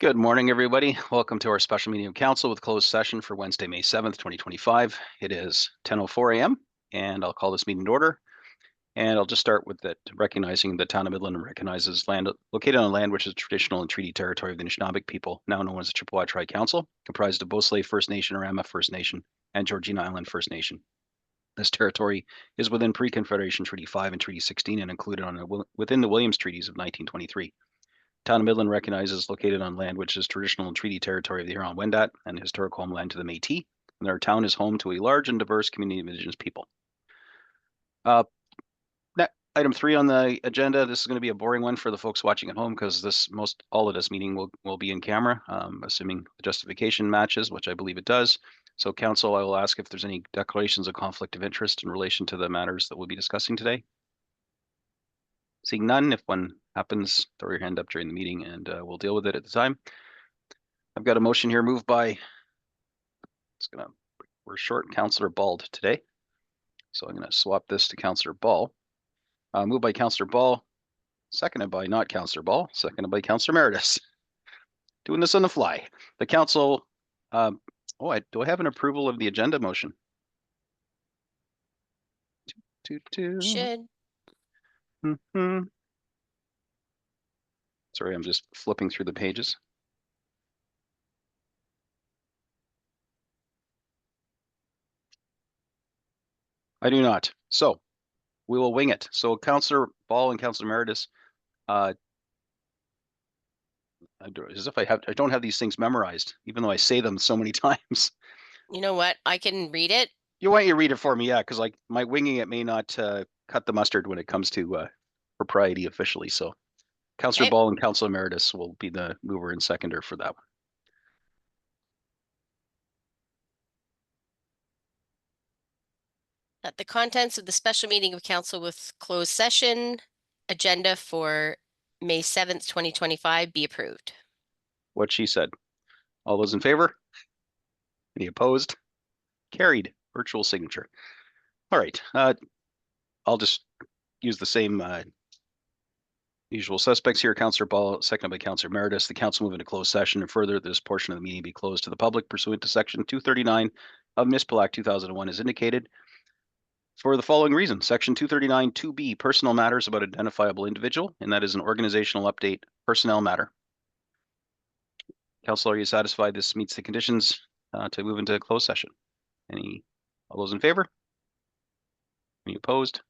Good morning, everybody. Welcome to our special meeting of council with closed session for Wednesday, May 7th, 2025. It is 10:04 a.m. and I'll call this meeting to order. And I'll just start with that, recognizing the town of Midland recognizes land located on land which is traditional and treaty territory of the Anishinaabe people, now known as the Chippewa Tri-Council, comprised of Beausoleil First Nation, Arama First Nation, and Georgina Island First Nation. This territory is within Pre-Confederation Treaty 5 and Treaty 16 and included within the Williams Treaties of 1923. Town of Midland recognizes located on land which is traditional and treaty territory of the Huron-Wendat and historic homeland to the Métis, and our town is home to a large and diverse community of Indigenous people. Item 3 on the agenda. This is going to be a boring one for the folks watching at home because all of this meeting will be in camera, assuming the justification matches, which I believe it does. So, council, I will ask if there's any declarations of conflict of interest in relation to the matters that we'll be discussing today. Seeing none, if one happens, throw your hand up during the meeting and we'll deal with it at the time. I've got a motion here moved by, we're short Councillor Bald today. So I'm going to swap this to Councillor Ball. Moved by Councillor Ball, seconded by not Councillor Ball, seconded by Councillor Meredith. Doing this on the fly. The council, do I have an approval of the agenda motion? Should. Sorry, I'm just flipping through the pages. I do not. So we will wing it. So Councillor Ball and Councillor Meredith, as if I don't have these things memorized, even though I say them so many times. You know what? I can read it. Why don't you read it for me? Yeah, because like my winging it may not cut the mustard when it comes to propriety officially. So Councillor Ball and Councillor Meredith will be the mover and seconder for that one. That the contents of the special meeting of council with closed session agenda for May 7th, 2025 be approved. What she said. All those in favor? Any opposed? Carried. Virtual signature. All right. I'll just use the same usual suspects here. Councillor Ball, seconded by Councillor Meredith. The council move into closed session, and further, this portion of the meeting be closed to the public pursuant to Section 239 of Municipal Act 2001 as indicated. For the following reason, Section 239 2B, personal matters about identifiable individual, and that is an organizational update personnel matter. Council, are you satisfied this meets the conditions to move into closed session? All those in favor? Any opposed?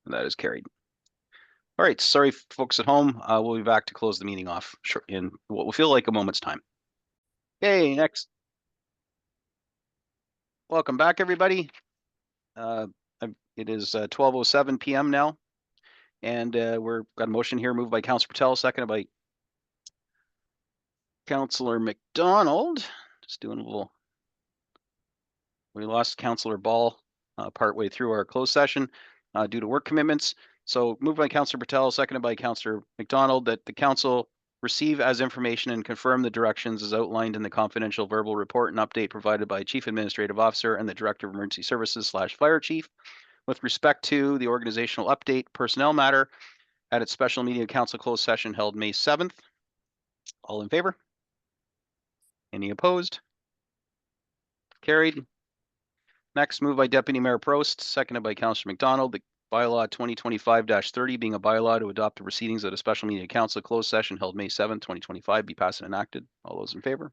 And that is carried. All right, sorry folks at home. We'll be back to close the meeting off in what will feel like a moment's time. Okay, next. Welcome back, everybody. It is 12:07 p.m. now, and we've got a motion here moved by Councillor Patel, seconded by Councillor McDonald. Just doing a little. We lost Councillor Ball partway through our closed session due to work commitments. So moved by Councillor Patel, seconded by Councillor McDonald, that the council receive as information and confirm the directions as outlined in the confidential verbal report and update provided by Chief Administrative Officer and the Director of Emergency Services / Fire Chief with respect to the organizational update personnel matter at its special meeting of council closed session held May 7th. All in favor? Any opposed? Carried. Next, moved by Deputy Mayor Prost, seconded by Councillor McDonald, the bylaw 2025-30 being a bylaw to adopt the proceedings at a special meeting of council closed session held May 7th, 2025 be passed and enacted. All those in favor?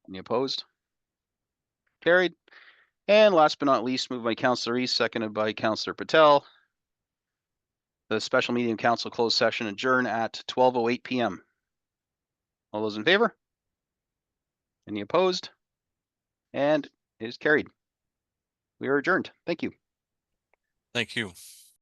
Any opposed? Carried. And last but not least, moved by Councillor East, seconded by Councillor Patel. The special meeting of council closed session adjourn at 12:08 p.m. All those in favor? Any opposed? And it is carried. We are adjourned. Thank you. Thank you.